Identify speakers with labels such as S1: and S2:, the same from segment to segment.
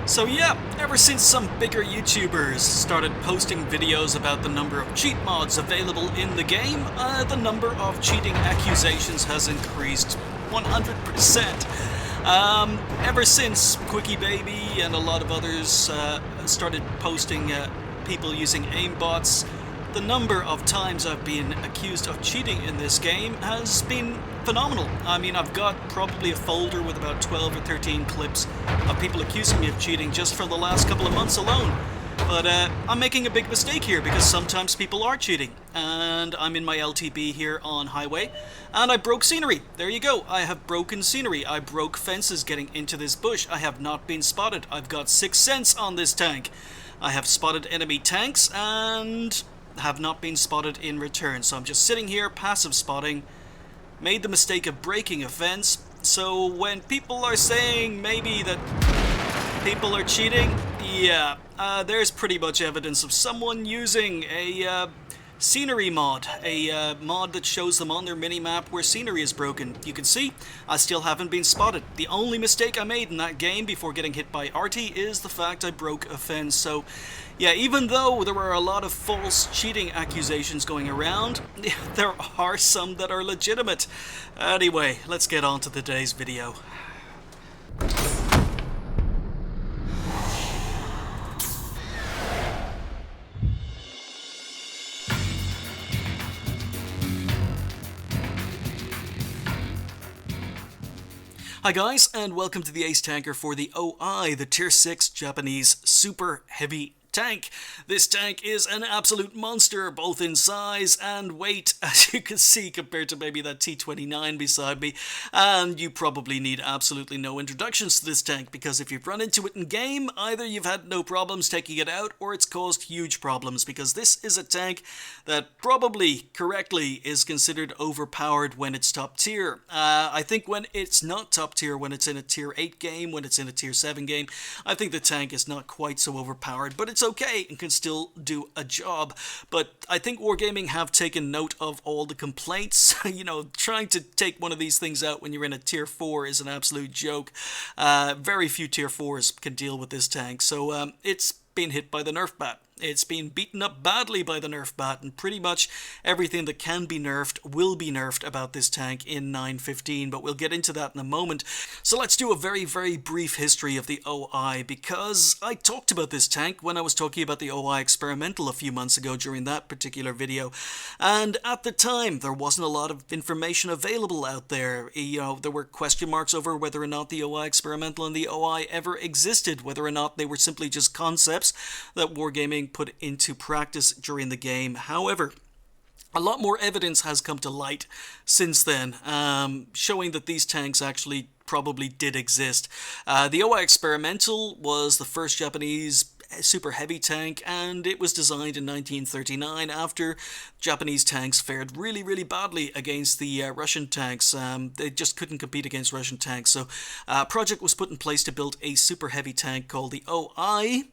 S1: So yeah, ever since some bigger YouTubers started posting videos about the number of cheat mods available in the game, the number of cheating accusations has increased 100%. Ever since Quickie Baby and a lot of others started posting people using aimbots, the number of times I've been accused of cheating in this game has been phenomenal. I mean, I've got probably a folder with about 12 or 13 clips of people accusing me of cheating just for the last couple of months alone. But I'm making a big mistake here because sometimes people are cheating. And I'm in my LTB here on highway, and I broke scenery. There you go. I have broken scenery. I broke fences getting into this bush. I have not been spotted. I've got 6 cents on this tank. I have spotted enemy tanks and have not been spotted in return. So I'm just sitting here, passive spotting. Made the mistake of breaking a fence. So when people are saying maybe that people are cheating, yeah, there's pretty much evidence of someone using a scenery mod, a mod that shows them on their minimap where scenery is broken. You can see, I still haven't been spotted. The only mistake I made in that game before getting hit by Artie is the fact I broke a fence. So, yeah, even though there were a lot of false cheating accusations going around, there are some that are legitimate. Anyway, let's get on to today's video. Hi guys, and welcome to the Ace Tanker for the OI, the Tier 6 Japanese Super Heavy Tank. This tank is an absolute monster, both in size and weight, as you can see, compared to maybe that T-29 beside me. And you probably need absolutely no introductions to this tank, because if you've run into it in game, either you've had no problems taking it out, or it's caused huge problems, because this is a tank that probably, correctly, is considered overpowered when it's top tier. I think when it's not top tier, when it's in a Tier 8 game, when it's in a Tier 7 game, I think the tank is not quite so overpowered, but it's okay and can still do a job. But I think Wargaming have taken note of all the complaints. You know, trying to take one of these things out when you're in a Tier 4 is an absolute joke. Very few Tier 4s can deal with this tank, so it's been hit by the nerf bat. It's been beaten up badly by the nerf bat, and pretty much everything that can be nerfed will be nerfed about this tank in 9.15, but we'll get into that in a moment. So let's do a very, very brief history of the OI, because I talked about this tank when I was talking about the OI experimental a few months ago during that particular video, and at the time there wasn't a lot of information available out there. You know, there were question marks over whether or not the OI experimental and the OI ever existed, whether or not they were simply just concepts that Wargaming put into practice during the game. However, a lot more evidence has come to light since then, showing that these tanks actually probably did exist. The OI Experimental was the first Japanese super heavy tank, and it was designed in 1939 after Japanese tanks fared really, really badly against the Russian tanks. They just couldn't compete against Russian tanks, so a project was put in place to build a super heavy tank called the OI.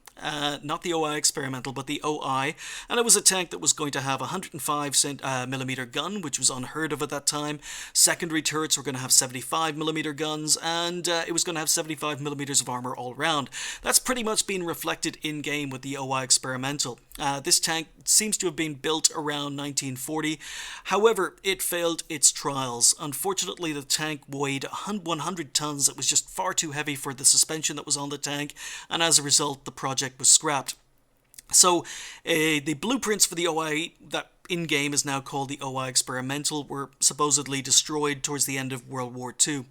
S1: Not the OI Experimental, but the OI, and it was a tank that was going to have a 105mm gun, which was unheard of at that time. Secondary turrets were going to have 75mm guns, and it was going to have 75mm of armor all round. That's pretty much been reflected in-game with the OI Experimental. This tank seems to have been built around 1940. However, it failed its trials. Unfortunately, the tank weighed 100 tons. It was just far too heavy for the suspension that was on the tank, and as a result, the project was scrapped. So the blueprints for the OI that in-game is now called the OI Experimental were supposedly destroyed towards the end of World War II.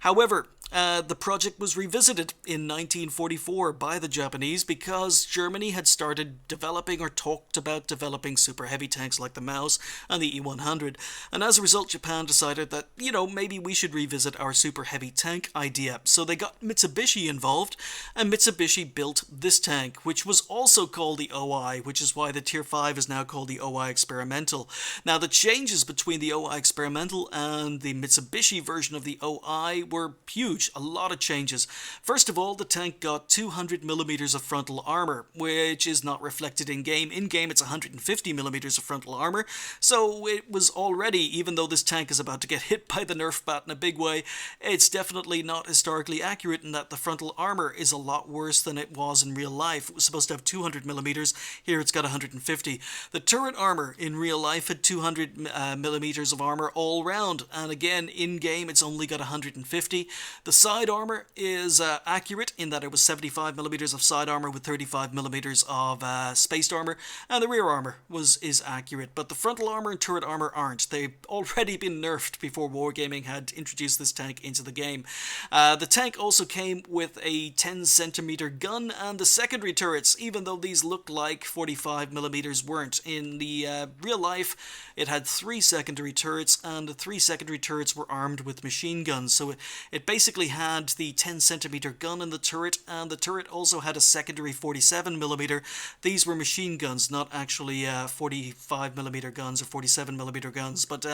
S1: However, the project was revisited in 1944 by the Japanese because Germany had started developing or talked about developing super heavy tanks like the Maus and the E-100, and as a result Japan decided that, you know, maybe we should revisit our super heavy tank idea. So they got Mitsubishi involved, and Mitsubishi built this tank, which was also called the OI, which is why the Tier 5 is now called the OI Experimental. Now, the changes between the OI Experimental and the Mitsubishi version of the OI were huge. huge, a lot of changes. First of all, the tank got 200 millimeters of frontal armor, which is not reflected in game. In game, it's 150 millimeters of frontal armor, so it was already, even though this tank is about to get hit by the nerf bat in a big way, it's definitely not historically accurate in that the frontal armor is a lot worse than it was in real life. It was supposed to have 200 millimeters, here it's got 150. The turret armor in real life had 200 millimeters of armor all round, and again, in game it's only got 150. The side armor is accurate in that it was 75 millimeters of side armor with 35 millimeters of spaced armor, and the rear armor is accurate, but the frontal armor and turret armor aren't. They've already been nerfed before Wargaming had introduced this tank into the game. The tank also came with a 10 centimeter gun, and the secondary turrets, even though these look like 45 millimeters, weren't. In the real life, it had 3 secondary turrets, and the 3 secondary turrets were armed with machine guns. So it basically had the 10 centimeter gun in the turret, and the turret also had a secondary 47 millimeter. These were machine guns, not actually 45 millimeter guns or 47 millimeter guns. But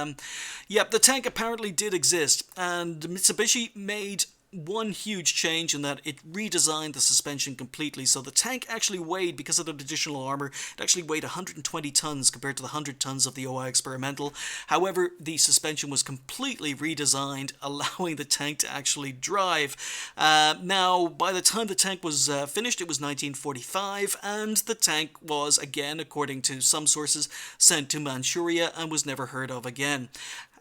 S1: yeah, the tank apparently did exist, and Mitsubishi made one huge change in that it redesigned the suspension completely. So the tank actually weighed, because of the additional armor, it actually weighed 120 tons compared to the 100 tons of the OI Experimental. However, the suspension was completely redesigned, allowing the tank to actually drive. Now, by the time the tank was finished, it was 1945, and the tank was, again, according to some sources, sent to Manchuria and was never heard of again.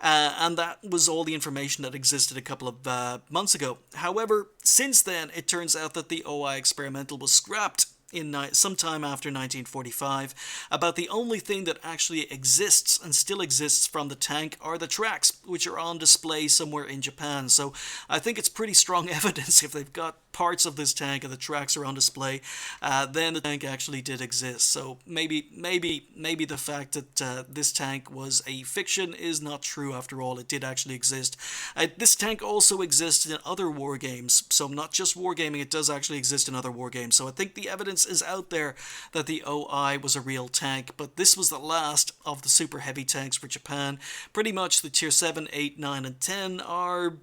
S1: And that was all the information that existed a couple of months ago. However, since then, it turns out that the OI Experimental was scrapped in sometime after 1945. About the only thing that actually exists and still exists from the tank are the tracks, which are on display somewhere in Japan. So I think it's pretty strong evidence if they've got parts of this tank and the tracks are on display, then the tank actually did exist. So maybe the fact that this tank was a fiction is not true after all. It did actually exist. This tank also exists in other war games, so not just wargaming, it does actually exist in other war games. So I think the evidence is out there that the OI was a real tank, but this was the last of the super heavy tanks for Japan. Pretty much the tier 7, 8, 9, and 10 are,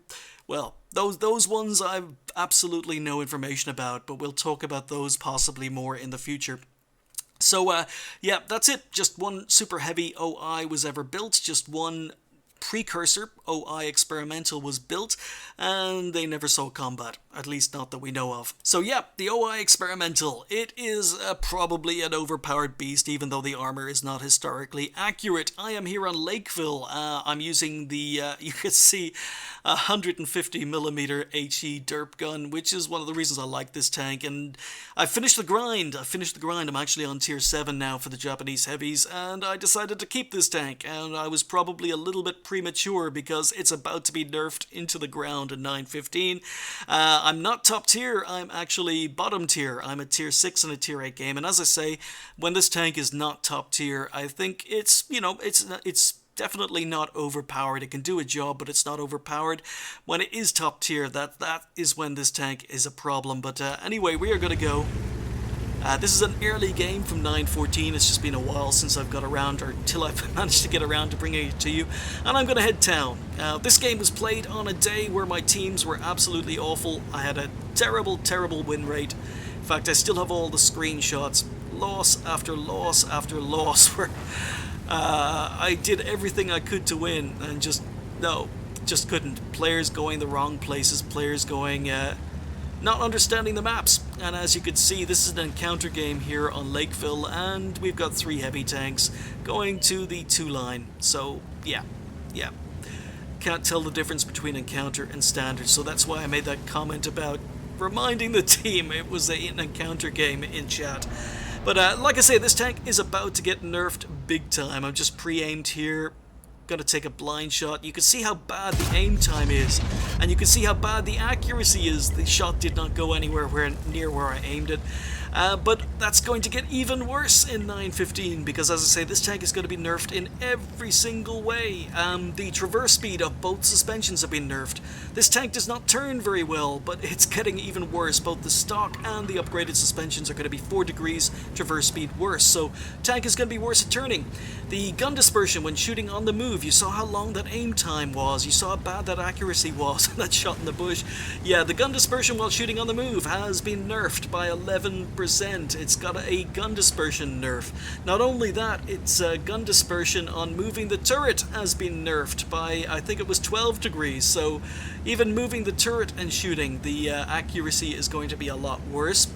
S1: well, those ones I've absolutely no information about, but we'll talk about those possibly more in the future. So, yeah, that's it. Just one super heavy OI was ever built, just one precursor OI Experimental was built, and they never saw combat, at least not that we know of. So yeah, the OI Experimental, it is probably an overpowered beast, even though the armor is not historically accurate. I am here on Lakeville. I'm using the, you can see, 150mm HE derp gun, which is one of the reasons I like this tank, and I finished the grind. I'm actually on tier 7 now for the Japanese heavies, and I decided to keep this tank, and I was probably a little bit premature because it's about to be nerfed into the ground in 9.15. I'm not top tier, I'm actually bottom tier. I'm a tier 6 in a tier 8 game, and as I say, when this tank is not top tier, I think it's, you know, it's definitely not overpowered. It can do a job, but it's not overpowered. When it is top tier, that is when this tank is a problem. But anyway, we are going to go. This is an early game from 9.14. It's just been a while since I've got around, or till I've managed to get around to bringing it to you, and I'm going to head down. This game was played on a day where my teams were absolutely awful. I had a terrible win rate. In fact, I still have all the screenshots. Loss after loss after loss, where I did everything I could to win, and just couldn't. Players going the wrong places, players going... not understanding the maps. And as you can see, this is an encounter game here on Lakeville, and we've got 3 heavy tanks going to the 2 line. So yeah, can't tell the difference between encounter and standard, so that's why I made that comment about reminding the team it was an encounter game in chat. But like I say, this tank is about to get nerfed big time. I'm just pre-aimed here. Gonna take a blind shot. You can see how bad the aim time is, and you can see how bad the accuracy is. The shot did not go anywhere near where I aimed it. But that's going to get even worse in 9.15 because, as I say, this tank is going to be nerfed in every single way. The traverse speed of both suspensions have been nerfed. This tank does not turn very well, but it's getting even worse. Both the stock and the upgraded suspensions are going to be 4 degrees traverse speed worse, so tank is going to be worse at turning. The gun dispersion when shooting on the move, you saw how long that aim time was, you saw how bad that accuracy was, that shot in the bush. Yeah, the gun dispersion while shooting on the move has been nerfed by 11%. It's got a gun dispersion nerf. Not only that, its gun dispersion on moving the turret has been nerfed by, I think it was 12 degrees, so even moving the turret and shooting, the accuracy is going to be a lot worse.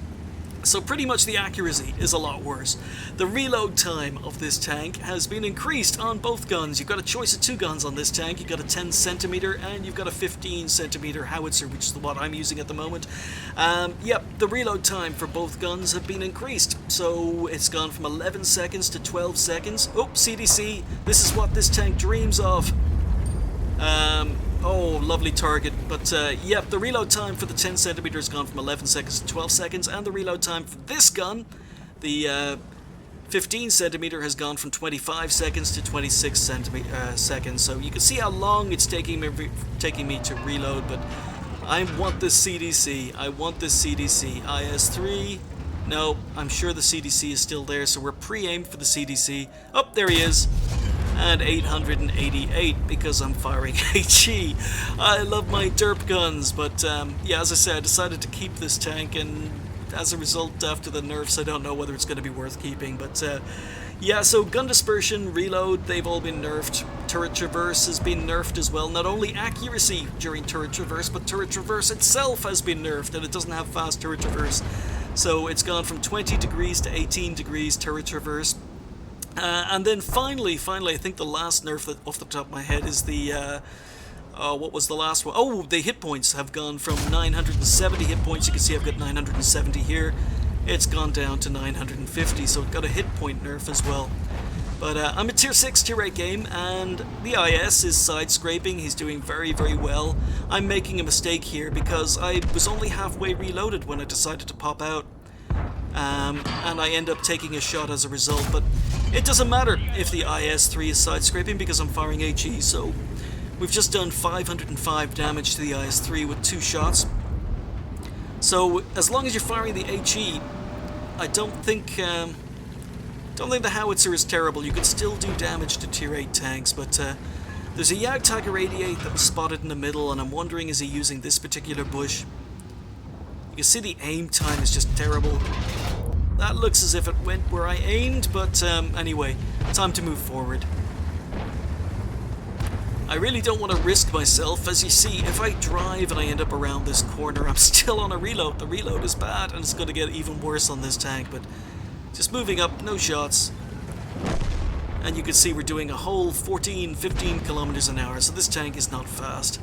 S1: So pretty much the accuracy is a lot worse. The reload time of this tank has been increased on both guns. You've got a choice of 2 guns on this tank. You've got a 10cm and you've got a 15cm howitzer, which is what I'm using at the moment. Yep, the reload time for both guns have been increased. So it's gone from 11 seconds to 12 seconds. Oh, CDC, this is what this tank dreams of. Oh, lovely target. But, yep, the reload time for the 10cm has gone from 11 seconds to 12 seconds, and the reload time for this gun, the 15cm, has gone from 25 seconds to 26 seconds. So you can see how long it's taking me to reload, but I want this CDC. I want this CDC. IS-3. No, I'm sure the CDC is still there, so we're pre-aimed for the CDC. Oh, there he is. And 888 because I'm firing HE. I love my derp guns, but yeah, as I said, I decided to keep this tank, and as a result, after the nerfs, I don't know whether it's going to be worth keeping, but yeah, so gun dispersion, reload, they've all been nerfed. Turret traverse has been nerfed as well. Not only accuracy during turret traverse, but turret traverse itself has been nerfed, and it doesn't have fast turret traverse. So it's gone from 20 degrees to 18 degrees turret traverse. And then finally, I think the last nerf that, off the top of my head, is the, what was the last one? Oh, the hit points have gone from 970 hit points. You can see I've got 970 here. It's gone down to 950, so it got a hit point nerf as well. But I'm a tier 6, tier 8 game, and the IS is side-scraping. He's doing very, very well. I'm making a mistake here because I was only halfway reloaded when I decided to pop out. And I end up taking a shot as a result, but it doesn't matter if the IS-3 is side-scraping because I'm firing HE, so we've just done 505 damage to the IS-3 with 2 shots. So as long as you're firing the HE, I don't think the howitzer is terrible. You can still do damage to tier 8 tanks, but there's a Yag Tiger 88 that was spotted in the middle, and I'm wondering, is he using this particular bush? You can see the aim time is just terrible. That looks as if it went where I aimed, but anyway, time to move forward. I really don't want to risk myself. As you see, if I drive and I end up around this corner, I'm still on a reload. The reload is bad, and it's going to get even worse on this tank, but just moving up, no shots. And you can see we're doing a whole 14, 15 kilometers an hour, so this tank is not fast.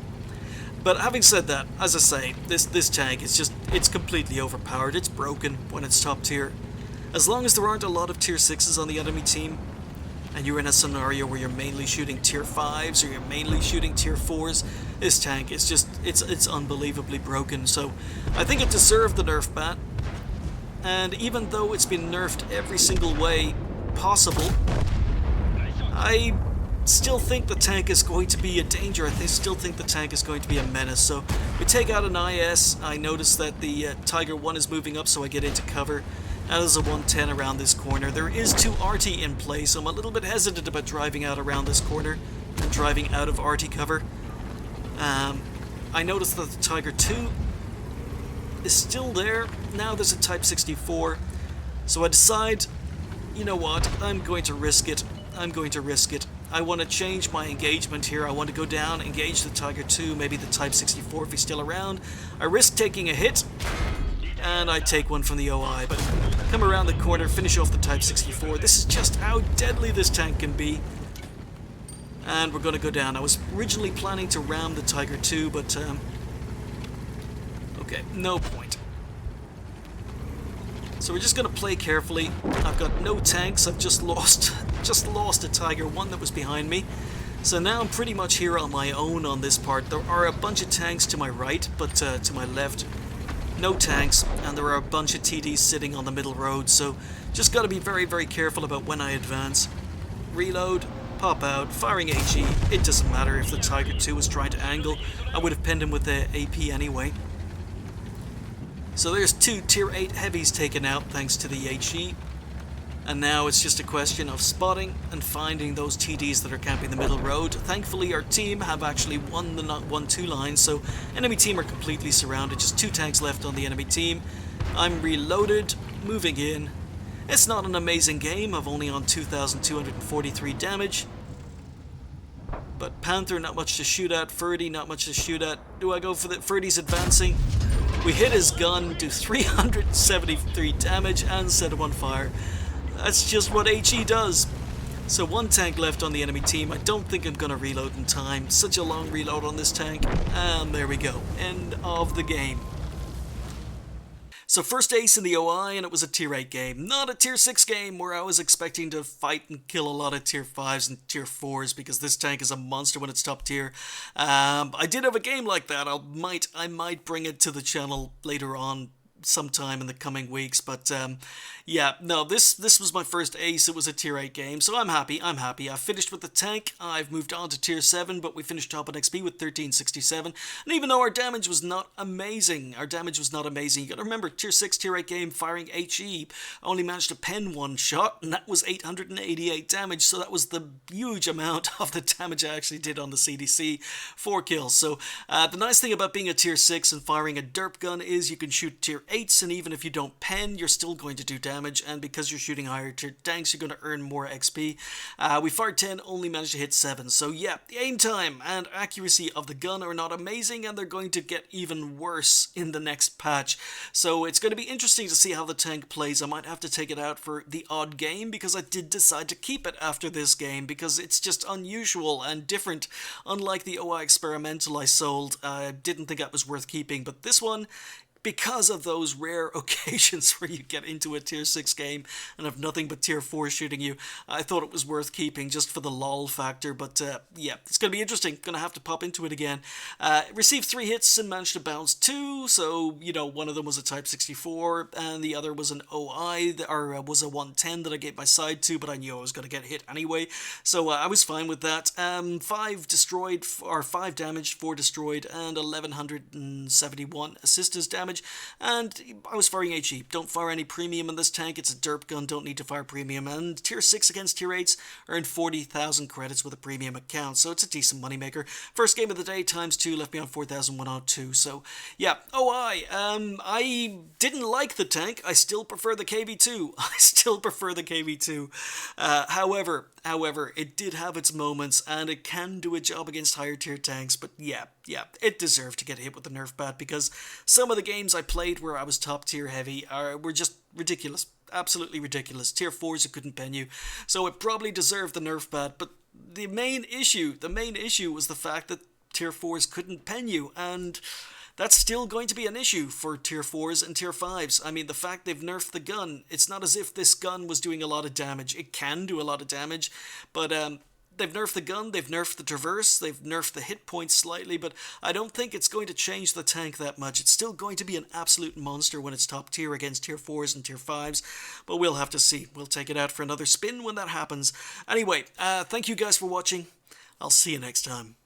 S1: But having said that, as I say, this tank is just, it's completely overpowered. It's broken when it's top tier. As long as there aren't a lot of tier 6s on the enemy team, and you're in a scenario where you're mainly shooting tier 5s or you're mainly shooting tier 4s, this tank is just, it's unbelievably broken. So I think it deserved the nerf bat. And even though it's been nerfed every single way possible, I still think the tank is going to be a danger. I still think the tank is going to be a menace. So we take out an IS. I notice that the Tiger 1 is moving up, so I get into cover. Now there's a 110 around this corner. There is 2 RT in play, so I'm a little bit hesitant about driving out around this corner and driving out of RT cover. I noticed that the Tiger 2 is still there. Now there's a Type 64. So I decide, you know what, I'm going to risk it. I'm going to risk it. I want to change my engagement here. I want to go down, engage the Tiger 2, maybe the Type 64 if he's still around. I risk taking a hit, and I take one from the OI, but come around the corner, finish off the Type 64. This is just how deadly this tank can be. And we're going to go down. I was originally planning to ram the Tiger 2, but okay, no point. So we're just going to play carefully. I've got no tanks. I've just lost a Tiger 1 that was behind me. So now I'm pretty much here on my own on this part. There are a bunch of tanks to my right, but to my left, no tanks, and there are a bunch of TDs sitting on the middle road, so just got to be very, very careful about when I advance. Reload, pop out, firing HE. It doesn't matter if the Tiger 2 was trying to angle. I would have pinned him with the AP anyway. So there's 2 tier 8 heavies taken out thanks to the HE. And now it's just a question of spotting and finding those TDs that are camping the middle road. Thankfully our team have actually won the 1-2 line, so enemy team are completely surrounded. Just 2 tanks left on the enemy team. I'm reloaded, moving in. It's not an amazing game, I've only on 2,243 damage. But Panther, not much to shoot at. Ferdy, not much to shoot at. Do I go for the... Ferdy's advancing. We hit his gun, do 373 damage and set him on fire. That's just what HE does. So 1 tank left on the enemy team. I don't think I'm going to reload in time. Such a long reload on this tank. And there we go. End of the game. So first ace in the OI, and it was a tier 8 game. Not a tier 6 game where I was expecting to fight and kill a lot of tier 5s and tier 4s because this tank is a monster when it's top tier. I did have a game like that. I might bring it to the channel later on sometime in the coming weeks, but yeah, no, this was my first ace. It was a tier 8 game, so I'm happy. I finished with the tank. I've moved on to tier 7, but we finished top on XP with 1367, and even though our damage was not amazing, you gotta remember, tier 6, tier 8 game, firing HE, only managed to pen 1 shot, and that was 888 damage, so that was the huge amount of the damage I actually did on the CDC, 4 kills. So the nice thing about being a tier 6 and firing a derp gun is you can shoot tier 8s, and even if you don't pen, you're still going to do damage, and because you're shooting higher tier tanks, you're going to earn more XP. We fired 10, only managed to hit 7, so yeah, the aim time and accuracy of the gun are not amazing, and they're going to get even worse in the next patch. So it's going to be interesting to see how the tank plays. I might have to take it out for the odd game, because I did decide to keep it after this game, because it's just unusual and different. Unlike the OI Experimental I sold, I didn't think that was worth keeping, but this one, because of those rare occasions where you get into a tier 6 game and have nothing but tier 4 shooting you, I thought it was worth keeping just for the lol factor. But yeah, it's going to be interesting. Going to have to pop into it again. Received 3 hits and managed to bounce 2, so, you know, one of them was a Type 64 and the other was an OI, or was a 110 that I gave my side to, but I knew I was going to get hit anyway, so I was fine with that. 5 destroyed, or 5 damaged, 4 destroyed, and 1171 assistance damage. And I was firing HE. Don't fire any premium in this tank. It's a derp gun. Don't need to fire premium. And tier 6 against tier 8s earned 40,000 credits with a premium account. So it's a decent moneymaker. First game of the day times 2 left me on 4,102. So yeah. OI. I didn't like the tank. I still prefer the KV2. However, it did have its moments, and it can do a job against higher tier tanks, but yeah, it deserved to get hit with the nerf bat, because some of the games I played where I was top tier heavy were just ridiculous. Absolutely ridiculous. Tier 4s that couldn't pen you, so it probably deserved the nerf bat, but the main issue was the fact that tier 4s couldn't pen you, and that's still going to be an issue for tier 4s and tier 5s. I mean, the fact they've nerfed the gun, it's not as if this gun was doing a lot of damage. It can do a lot of damage, but they've nerfed the gun, they've nerfed the traverse, they've nerfed the hit points slightly, but I don't think it's going to change the tank that much. It's still going to be an absolute monster when it's top tier against tier 4s and tier 5s, but we'll have to see. We'll take it out for another spin when that happens. Anyway, thank you guys for watching. I'll see you next time.